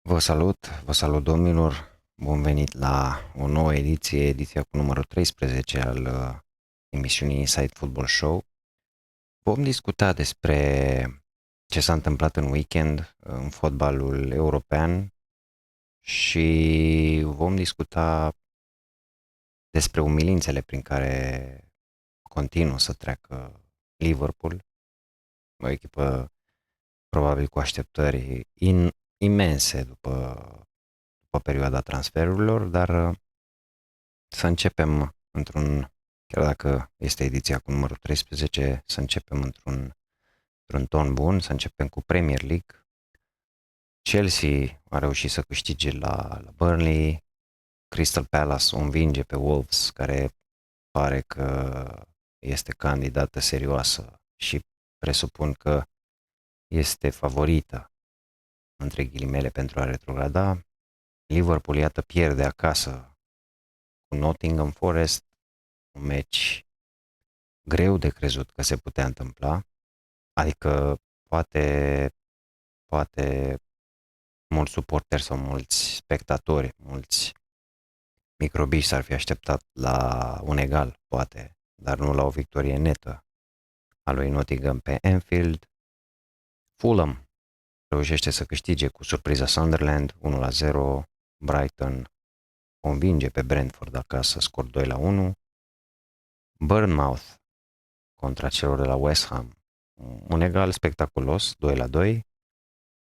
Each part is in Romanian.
Vă salut domnilor, bun venit la o nouă ediția cu numărul 13 al emisiunii Inside Football Show. Vom discuta despre ce s-a întâmplat în weekend în fotbalul european și vom discuta despre umilințele prin care continuă să treacă Liverpool, o echipă probabil cu așteptări imense după perioada transferurilor, dar să începem chiar dacă este ediția cu numărul 13, să începem într-un ton bun, să începem cu Premier League. Chelsea a reușit să câștige la Burnley, Crystal Palace o învinge pe Wolves, care pare că este candidată serioasă și presupun că este favorită, între ghilimele, pentru a retrograda. Liverpool, iată, pierde acasă cu Nottingham Forest, un meci greu de crezut că se putea întâmpla, adică poate mulți suporteri sau mulți spectatori, mulți microbiști s-ar fi așteptat la un egal, poate, dar nu la o victorie netă a lui Nottingham pe Anfield. Fulham reușește să câștige cu surpriza Sunderland 1-0, Brighton o învinge pe Brentford acasă, scor 2-1, Bournemouth contra celor de la West Ham, un egal spectaculos, 2-2.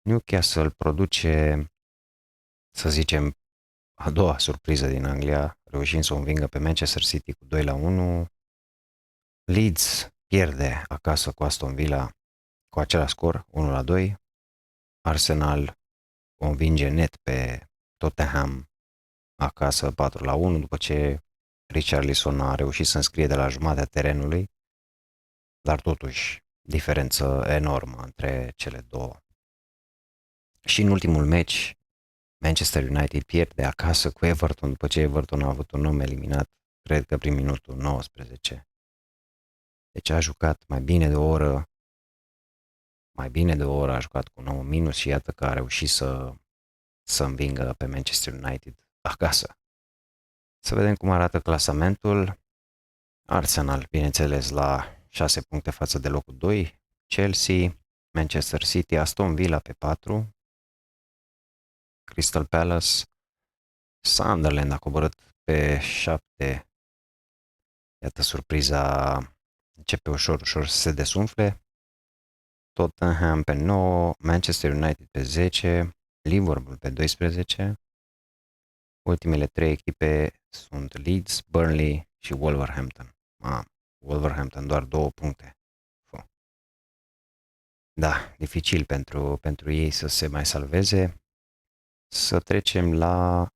Newcastle produce, să zicem, a doua surpriză din Anglia, reușind să o învingă pe Manchester City cu 2-1. Leeds pierde acasă cu Aston Villa cu același scor, 1-2. Arsenal o învinge net pe Tottenham acasă 4-1, după ce Richarlison a reușit să înscrie de la jumatea terenului, dar totuși diferență enormă între cele două. Și în ultimul meci, Manchester United pierde acasă cu Everton, după ce Everton a avut un om eliminat, cred că prin minutul 19. Deci a jucat mai bine de o oră a jucat cu 9 minus și iată că a reușit să învingă pe Manchester United acasă. Să vedem cum arată clasamentul. Arsenal, bineînțeles, la 6 puncte față de locul 2, Chelsea, Manchester City, Aston Villa pe 4, Crystal Palace, Sunderland a coborât pe 7. Iată, surpriza începe ușor să se desumfle. Tottenham pe 9, Manchester United pe 10, Liverpool pe 12. Ultimele 3 echipe sunt Leeds, Burnley și Wolverhampton. Wolverhampton doar 2 puncte. Da, dificil pentru ei să se mai salveze. Să trecem la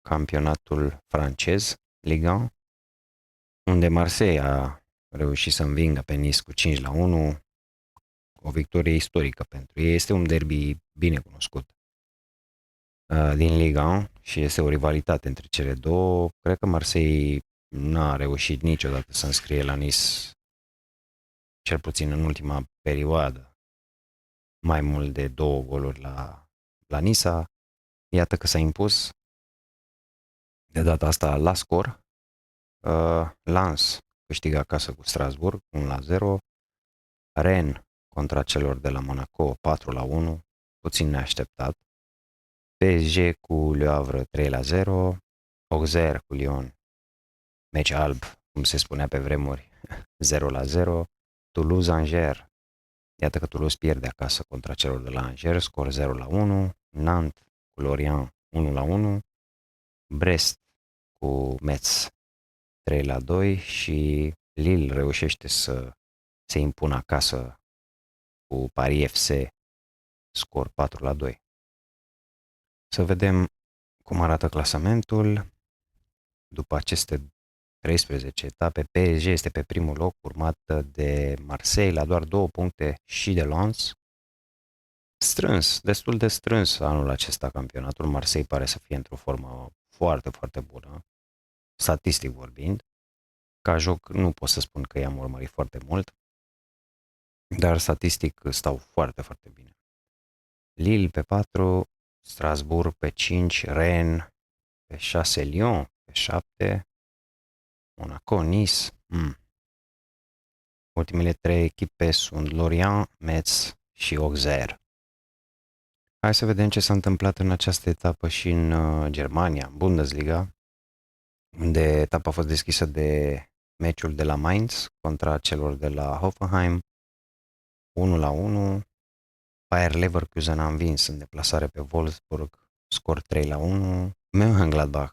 campionatul francez, Ligue 1, unde Marseille a reușit să învingă pe Nice cu 5-1, o victorie istorică pentru ei. Este un derby bine cunoscut din Ligue 1 și este o rivalitate între cele două. Cred că Marseille n-a reușit niciodată să înscrie la Nice, cel puțin în ultima perioadă, mai mult de 2 goluri la Nisa. Iată că s-a impus de data asta la scor. Lens câștigă acasă cu Strasbourg 1-0. Rennes contra celor de la Monaco 4-1, puțin neașteptat. PSG cu Le Havre 3-0. Auxerre cu Lyon, meci alb, cum se spunea pe vremuri, 0-0. Toulouse-Angers, iată că Toulouse pierde acasă contra celor de la Angers, scor 0-1. Nantes cu Lorient 1-1. Brest cu Metz 3-2 și Lille reușește să se impună acasă cu Paris FC, scor 4-2. Să vedem cum arată clasamentul. După aceste 13 etape, PSG este pe primul loc, urmat de Marseille la doar 2 puncte și de Lens. Strâns, destul de strâns anul acesta campionatul. Marseille pare să fie într-o formă foarte, foarte bună, statistic vorbind. Ca joc nu pot să spun că i-am urmărit foarte mult, dar statistic stau foarte, foarte bine. Lille pe 4, Strasbourg pe 5, Rennes pe 6, Lyon pe 7, Monaco, Nice. Ultimele 3 echipe sunt Lorient, Metz și Auxerre. Hai să vedem ce s-a întâmplat în această etapă și în Germania, în Bundesliga, unde etapa a fost deschisă de meciul de la Mainz contra celor de la Hoffenheim, 1-1. Bayer Leverkusen a învins în deplasare pe Wolfsburg, scor 3-1. Mönchengladbach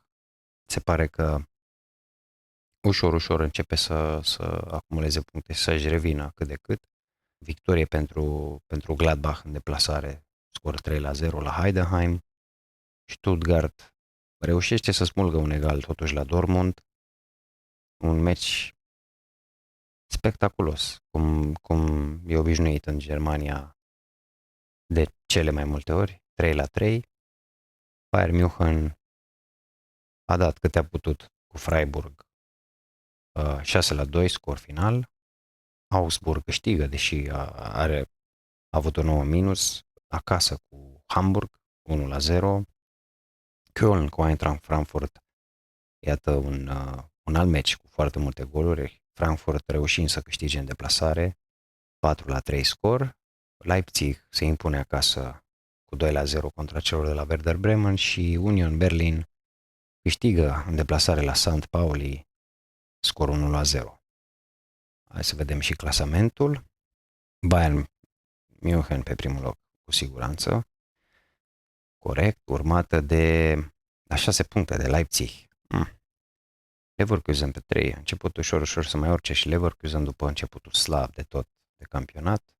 se pare că ușor începe să acumuleze puncte și să-și revină cât de cât. Victorie pentru Gladbach în deplasare, scor 3-0 la Heidenheim. Stuttgart reușește să smulgă un egal totuși la Dortmund. Un meci spectaculos, cum e obișnuit în Germania de cele mai multe ori, 3-3. Bayern München a dat câte a putut cu Freiburg, 6-2 scor final. Augsburg câștigă, deși a avut o nouă minus, acasă cu Hamburg, 1-0. Köln cu Eintracht Frankfurt, iată un alt meci cu foarte multe goluri. Frankfurt reușind să câștige în deplasare, 4-3 scor. Leipzig se impune acasă cu 2-0 contra celor de la Werder Bremen și Union Berlin câștigă în deplasare la St. Pauli, scor 1-0. Hai să vedem și clasamentul. Bayern München pe primul loc, cu siguranță. Corect, urmată de la 6 puncte de Leipzig. Leverkusen pe 3, a început ușor să mai urce și Leverkusen după începutul slab de tot de campionat.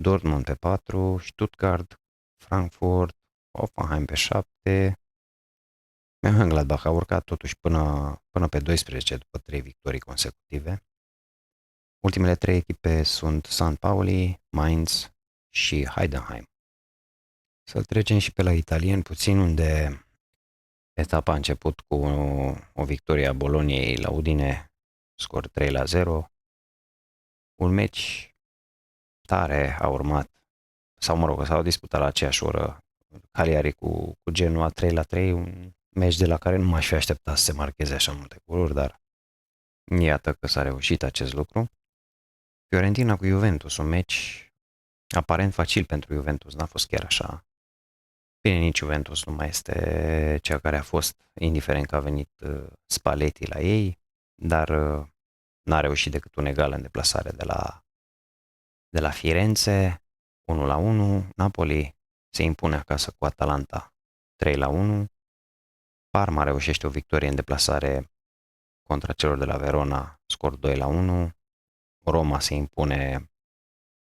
Dortmund pe 4, Stuttgart, Frankfurt, Hoffenheim pe 7. Mönchengladbach a urcat totuși până pe 12 după 3 victorii consecutive. Ultimele 3 echipe sunt St. Pauli, Mainz și Heidenheim. Să trecem și pe la italien puțin, unde etapa a început cu o victorie a Boloniei la Udine, scor 3-0. Un meci tare a urmat, sau s-au disputat la aceeași oră Cagliari cu Genoa 3-3, un meci de la care nu m-aș fi așteptat să se marcheze așa multe goluri, dar iată că s-a reușit acest lucru. Fiorentina cu Juventus, un meci aparent facil pentru Juventus, n-a fost chiar așa. Bine, nici Juventus nu mai este cea care a fost, indiferent că a venit Spalletti la ei, dar n-a reușit decât un egal în deplasare de la Firenze, 1-1. Napoli se impune acasă cu Atalanta, 3-1. Parma reușește o victorie în deplasare contra celor de la Verona, scor 2-1. Roma se impune,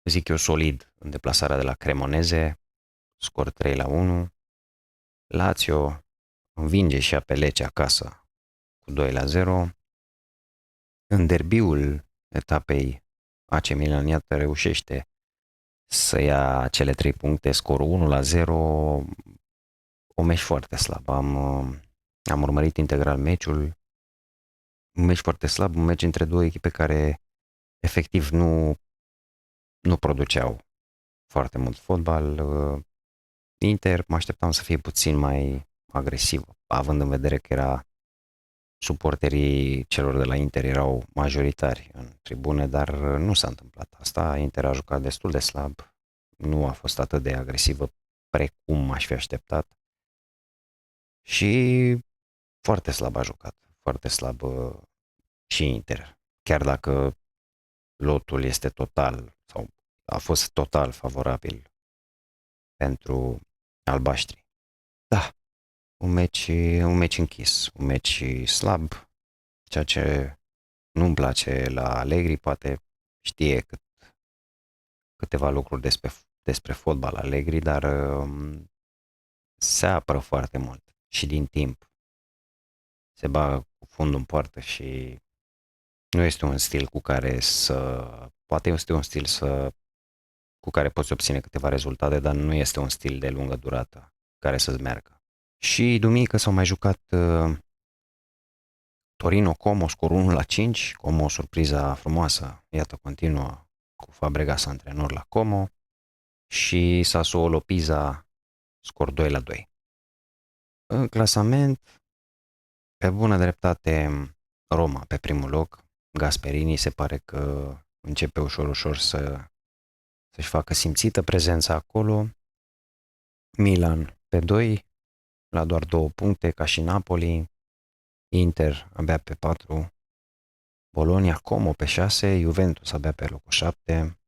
zic eu, solid în deplasarea de la Cremoneze, scor 3-1. Lazio învinge și pe Lecce acasă cu 2-0. În derbiul etapei, AC Milan, iată, reușește să ia cele 3 puncte, scorul 1-0. O meci foarte slab. Am urmărit integral meciul. Un meci foarte slab, un meci între două echipe care efectiv nu produceau foarte mult fotbal. Inter mă așteptam să fie puțin mai agresiv, având în vedere că suporterii celor de la Inter erau majoritari în tribune, dar nu s-a întâmplat asta. Inter a jucat destul de slab, nu a fost atât de agresivă precum aș fi așteptat și foarte slab a jucat, foarte slab și Inter, chiar dacă lotul este total sau a fost total favorabil pentru albaștri. Da, un meci închis, un meci slab, ceea ce nu-mi place la Allegri, poate știe câteva lucruri despre fotbal Allegri, dar se apără foarte mult și din timp. Se bagă cu fundul în poartă și nu este un stil poate este un stil cu care poți obține câteva rezultate, dar nu este un stil de lungă durată care să-ți meargă. Și duminică s-au mai jucat Torino-Como, scor 1-5, Como o surpriză frumoasă, iată, continuă cu Fabregas antrenor la Como, și Sassuolo-Pisa, scor 2-2. În clasament, pe bună dreptate, Roma pe primul loc. Gasperini se pare că începe ușor să-și facă simțită prezența acolo. Milan pe 2, la doar 2 puncte, ca și Napoli. Inter abia pe 4, Bologna, Como pe 6, Juventus abia pe locul 7,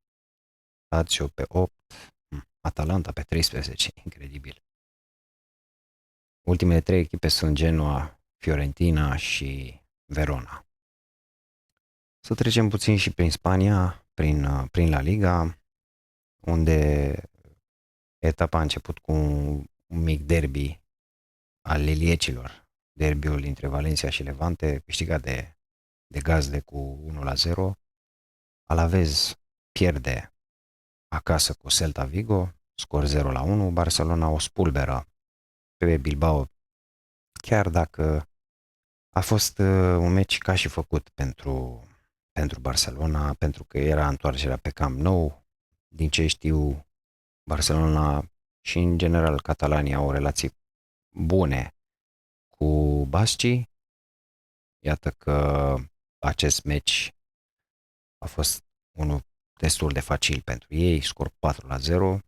Lazio pe 8, Atalanta pe 13, incredibil. Ultimele 3 echipe sunt Genoa, Fiorentina și Verona. Să trecem puțin și prin Spania, prin La Liga, unde etapa a început cu un mic derby al liliecilor. Derbiul dintre Valencia și Levante, câștigat de gazde cu 1-0. Alavez pierde acasă cu Celta Vigo, scor 0-1. Barcelona o spulberă pe Bilbao, chiar dacă a fost un meci ca și făcut pentru Barcelona, pentru că era întoarcerea pe Camp Nou. Din ce știu, Barcelona și în general Catalania au relații bune cu bascii. Iată că acest meci a fost unul destul de facil pentru ei, scor 4-0.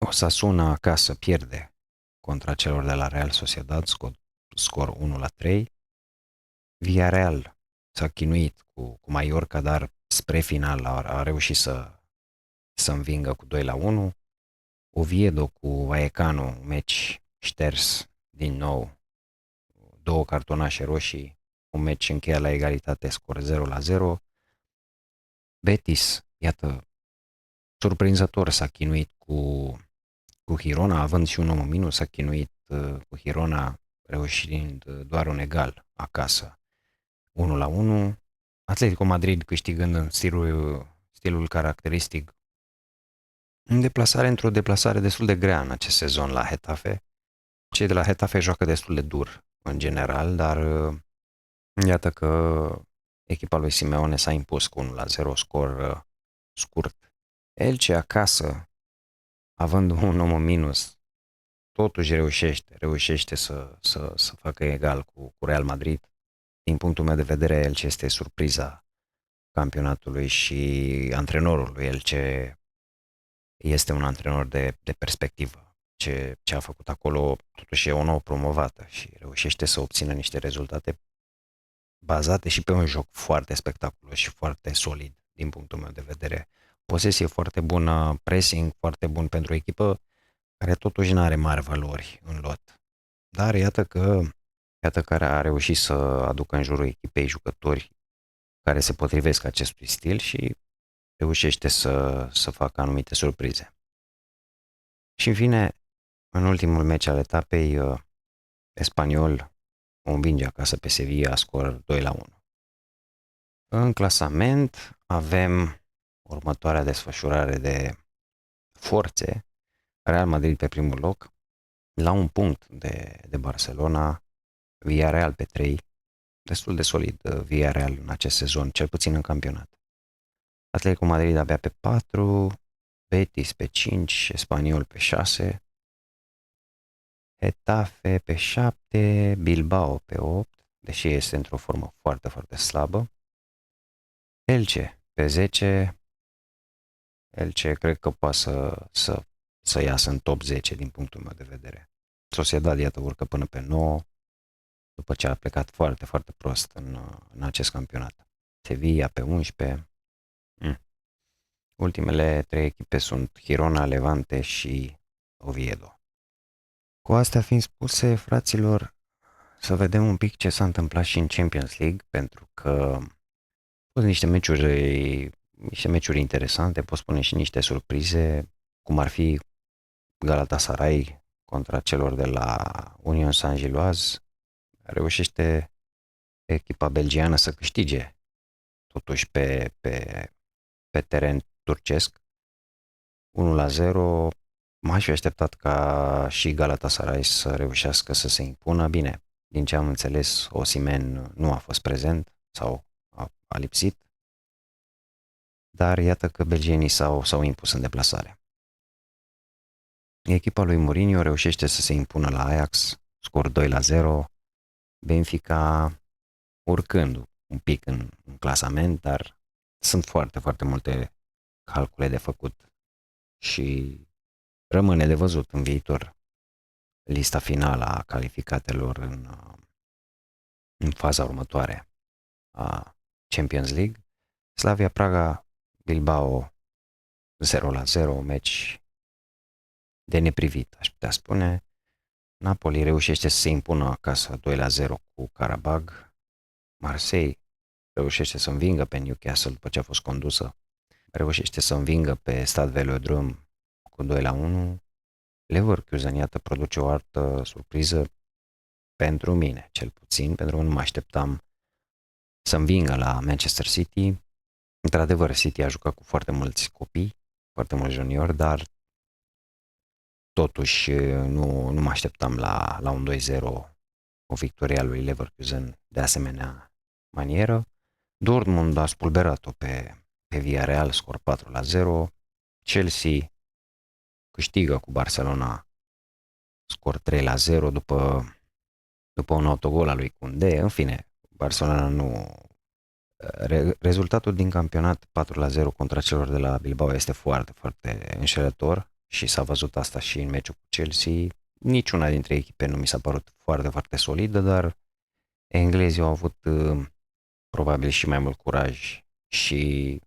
Osasuna acasă pierde contra celor de la Real Sociedad, scor 1-3. Villarreal s-a chinuit cu Mallorca, dar spre final a reușit să învingă cu 2-1. Oviedo cu Vallecano, un meci șters din nou, 2 cartonașe roșii, un meci încheiat la egalitate, scor 0-0. Betis, iată, surprinzător s-a chinuit cu Girona, având și un om în minus, s-a chinuit cu Girona, reușind doar un egal acasă, 1-1. Atletico Madrid câștigând în stilul caracteristic, într-o deplasare destul de grea în acest sezon la Getafe. Cei de la Getafe joacă destul de dur în general, dar iată că echipa lui Simeone s-a impus cu 1-0, scor scurt. Elche acasă, având un om în minus, totuși reușește să facă egal cu Real Madrid. Din punctul meu de vedere, Elche este surpriza campionatului și antrenorul lui Elche este un antrenor de perspectivă. Ce a făcut acolo totuși e o nouă promovată și reușește să obțină niște rezultate bazate și pe un joc foarte spectaculos și foarte solid din punctul meu de vedere. Posesie foarte bună, pressing foarte bun pentru o echipă care totuși nu are mari valori în lot. Dar iată că a reușit să aducă în jurul echipei jucători care se potrivesc acestui stil și reușește să facă anumite surprize. Și în fine, în ultimul meci al etapei, Espanyol o învinge acasă pe Sevilla, scor 2-1. În clasament avem următoarea desfășurare de forțe. Real Madrid pe primul loc, la un punct de Barcelona, Villarreal pe 3, destul de solid Villarreal în acest sezon, cel puțin în campionat. Atletico Madrid abia pe 4, Betis pe 5, Espanyol pe 6, Getafe pe 7, Bilbao pe 8, deși este într-o formă foarte, foarte slabă. Elche pe 10, Elche cred că poate să iasă în top 10 din punctul meu de vedere. Sociedad, iată, urcă până pe 9, după ce a plecat foarte, foarte prost în acest campionat. Sevilla pe 11. Ultimele 3 echipe sunt Girona, Levante și Oviedo. Cu astea fiind spuse, fraților, să vedem un pic ce s-a întâmplat și în Champions League, pentru că au fost niște meciuri interesante, pot spune și niște surprize, cum ar fi Galatasaray contra celor de la Union Saint-Gilloise. Reușește echipa belgiană să câștige totuși pe teren turcesc. 1-0. M-aș fi așteptat ca și Galatasaray să reușească să se impună. Bine, din ce am înțeles, Osimhen nu a fost prezent sau a lipsit. Dar iată că belgienii s-au impus în deplasare. Echipa lui Mourinho reușește să se impună la Ajax, scor 2-0, Benfica urcând un pic în clasament, dar sunt foarte, foarte multe calcule de făcut și rămâne de văzut în viitor lista finală a calificatelor în faza următoare a Champions League. Slavia Praga, Bilbao 0-0, meci de neprivit, aș putea spune. Napoli reușește să se impună acasă 2-0 cu Karabag. Marseille reușește să învingă pe Newcastle după ce a fost condusă. Reușește să învingă pe Stade Velodrome cu 2-1. Leverkusen, iată, produce o altă surpriză pentru mine, cel puțin, pentru că nu mă așteptam să învingă la Manchester City. Într-adevăr, City a jucat cu foarte mulți copii, foarte mulți juniori, dar totuși nu mă așteptam la un 2-0, o victorie a lui Leverkusen de asemenea manieră. Dortmund a spulberat-o pe Villarreal, scor 4-0. Chelsea câștigă cu Barcelona, scor 3-0 după un autogol al lui Koundé. În fine, Barcelona nu... Rezultatul din campionat 4-0 contra celor de la Bilbao este foarte, foarte înșelător și s-a văzut asta și în meciul cu Chelsea. Niciuna dintre echipe nu mi s-a părut foarte, foarte solidă, dar englezii au avut probabil și mai mult curaj și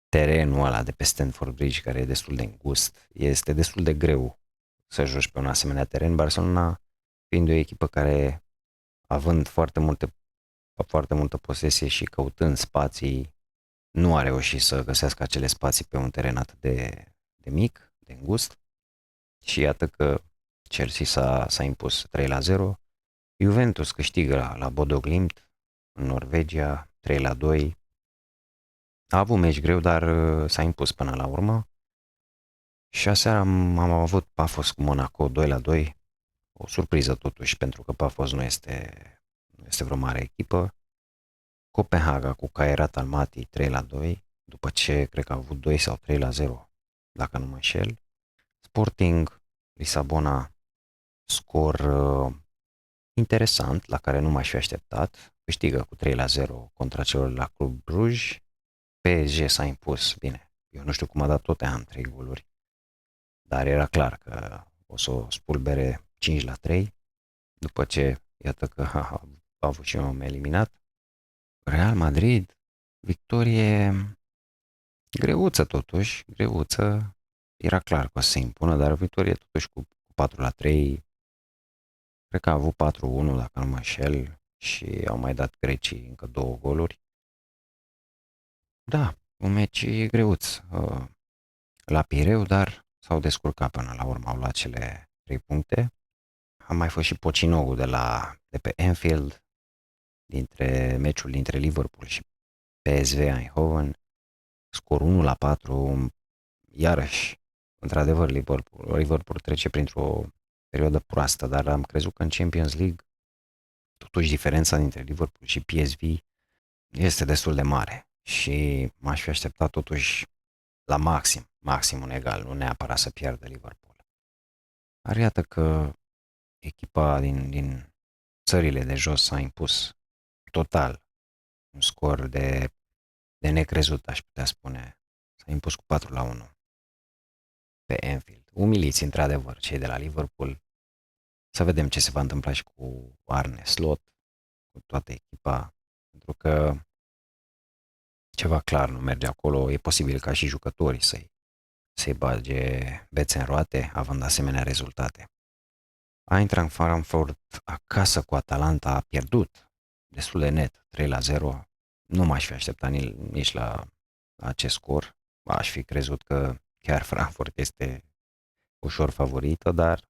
terenul ăla de pe Stamford Bridge, care e destul de îngust, este destul de greu să joci pe un asemenea teren. Barcelona fiind o echipă care, având foarte multă posesie și căutând spații, nu a reușit să găsească acele spații pe un teren atât de mic, de îngust. Și iată că Chelsea s-a impus 3-0. Juventus câștigă la Bodo Glimt în Norvegia 3-2. A avut meci greu, dar s-a impus până la urmă. Și aseară am avut Pafos cu Monaco 2-2. O surpriză totuși, pentru că Pafos nu este vreo mare echipă. Copenhaga cu Kairat Almaty 3-2, după ce cred că a avut 2 sau 3-0, dacă nu mă înșel. Sporting Lisabona, scor interesant, la care nu m-aș fi așteptat. Câștigă cu 3-0 contra celor la Club Bruj. PSG s-a impus, bine, eu nu știu cum a dat Tottenham 3 goluri, dar era clar că o să o spulbere 5-3, după ce, iată că a avut și un om eliminat. Real Madrid, victorie greuță totuși, greuță, era clar că o să se impună, dar victorie totuși cu 4-3, cred că a avut 4-1 dacă nu mă înșel și au mai dat grecii încă 2 goluri. Da, un meci greuț la Pireu, dar s-au descurcat până la urmă, au luat cele 3 puncte. A mai fost și Pocinogul de pe Anfield, meciul dintre Liverpool și PSV Eindhoven, scor 1-4, iarăși, într-adevăr, Liverpool trece printr-o perioadă proastă, dar am crezut că în Champions League, totuși, diferența dintre Liverpool și PSV este destul de mare și m-aș fi așteptat totuși la maxim un egal, nu neapărat să pierdă Liverpool. Dar iată că echipa din țările de jos s-a impus total, un scor de necrezut, aș putea spune. S-a impus cu 4-1 pe Anfield. Umiliți, într-adevăr, cei de la Liverpool. Să vedem ce se va întâmpla și cu Arne Slot, cu toată echipa, pentru că ceva clar nu merge acolo. E posibil ca și jucătorii să-i bage bețe în roate, având asemenea rezultate. Eintracht Frankfurt acasă cu Atalanta a pierdut destul de net, 3-0. Nu m-aș fi așteptat nici la acest scor. Aș fi crezut că chiar Frankfurt este ușor favorită, dar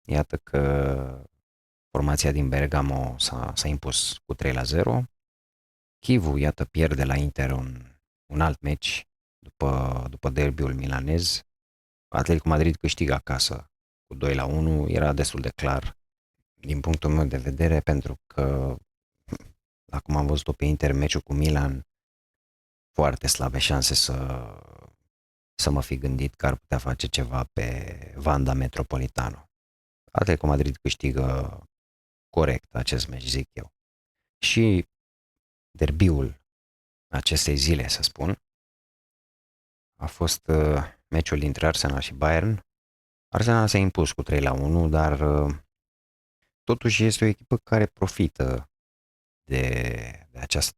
iată că formația din Bergamo s-a impus cu 3-0. Chivu, iată, pierde la Inter un alt meci după derbiul milanez. Atletico Madrid câștigă acasă cu 2-1. Era destul de clar din punctul meu de vedere, pentru că acum am văzut-o pe Inter, meciul cu Milan, foarte slabe șanse să mă fi gândit că ar putea face ceva pe Wanda Metropolitano. Atletico Madrid câștigă corect acest meci, zic eu. Și derbiul acestei zile, să spun, a fost meciul dintre Arsenal și Bayern. Arsenal s-a impus cu 3-1, dar totuși este o echipă care profită de această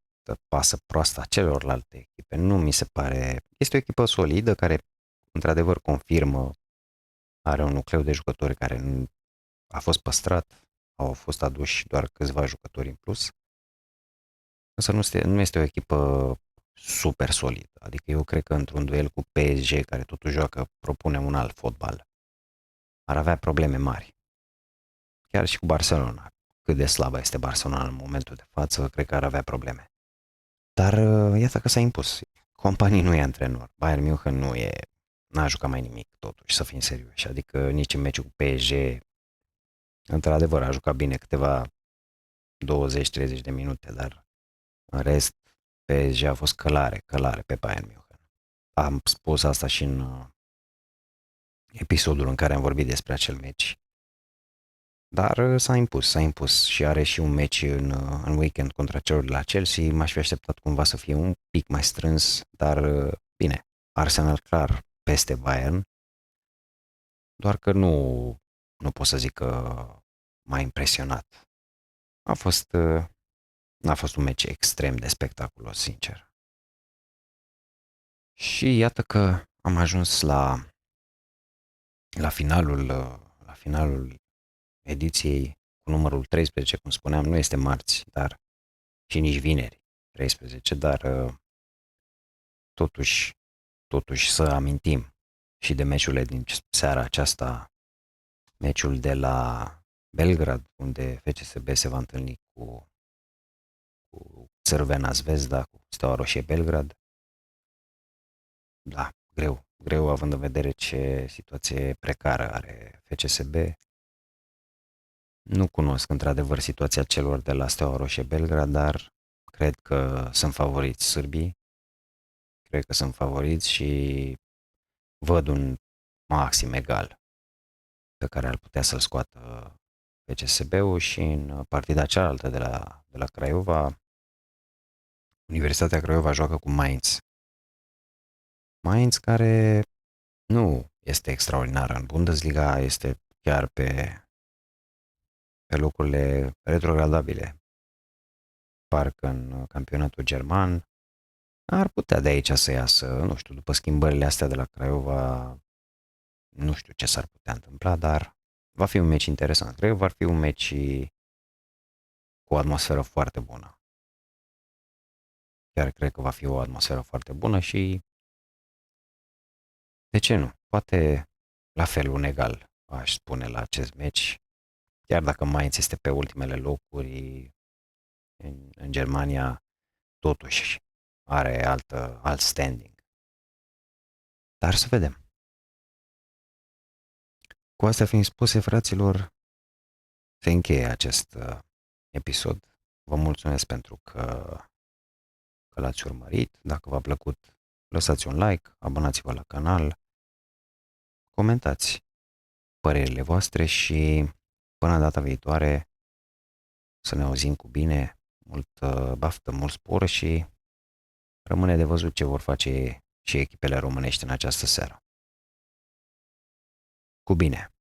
pasă proastă a celorlalte echipe. Nu mi se pare... Este o echipă solidă care, într-adevăr, confirmă, are un nucleu de jucători care a fost păstrat, au fost aduși doar câțiva jucători în plus, însă nu este o echipă super solidă. Adică eu cred că într-un duel cu PSG, care totuși propune un alt fotbal, ar avea probleme mari. Chiar și cu Barcelona. Cât de slabă este Barcelona în momentul de față, cred că ar avea probleme. Dar iată că s-a impus. Companii nu e antrenor. Bayern München n-a jucat mai nimic, totuși, să fim serioși. Adică nici în meciul cu PSG, într-adevăr, a jucat bine câteva 20-30 de minute, dar în rest, PSG a fost călare pe Bayern München. Am spus asta și în episodul în care am vorbit despre acel meci. Dar s-a impus și are și un meci în weekend contra celor de la Chelsea. M-aș fi așteptat cumva să fie un pic mai strâns, dar bine, Arsenal clar peste Bayern, doar că nu pot să zic că m-a impresionat. A fost un meci extrem de spectaculos, sincer. Și iată că am ajuns la finalul ediției cu numărul 13, cum spuneam, nu este marți, dar și nici vineri 13, dar totuși să amintim și de meciurile din seara aceasta, meciul de la Belgrad, unde FCSB se va întâlni cu Crvena Zvezda, cu Steaua Roșie Belgrad. Da, greu având în vedere ce situație precară are FCSB. Nu cunosc într-adevăr situația celor de la Steaua Roșie Belgrad, dar cred că sunt favoriți sârbii. Cred că sunt favoriți și văd un maxim egal pe care ar putea să-l scoată FCSB-ul și în partida cealaltă de la Craiova, Universitatea Craiova joacă cu Mainz. Mainz care nu este extraordinară în Bundesliga, este chiar pe locurile retrogradabile. Parcă în campionatul german ar putea de aici să iasă, nu știu, după schimbările astea de la Craiova, nu știu ce s-ar putea întâmpla, dar va fi un meci interesant. Cred că va fi un meci cu o atmosferă foarte bună. Chiar cred că va fi o atmosferă foarte bună și de ce nu? Poate la fel un egal, aș spune, la acest meci. Chiar dacă Mainz este pe ultimele locuri în Germania, totuși are alt standing. Dar să vedem. Cu astea fiind spuse, fraților, se încheie acest episod. Vă mulțumesc pentru că l-ați urmărit. Dacă v-a plăcut, lăsați un like, abonați-vă la canal, comentați părerile voastre și până data viitoare să ne auzim cu bine, multă baftă, mult spor și rămâne de văzut ce vor face și echipele românești în această seară. Cu bine!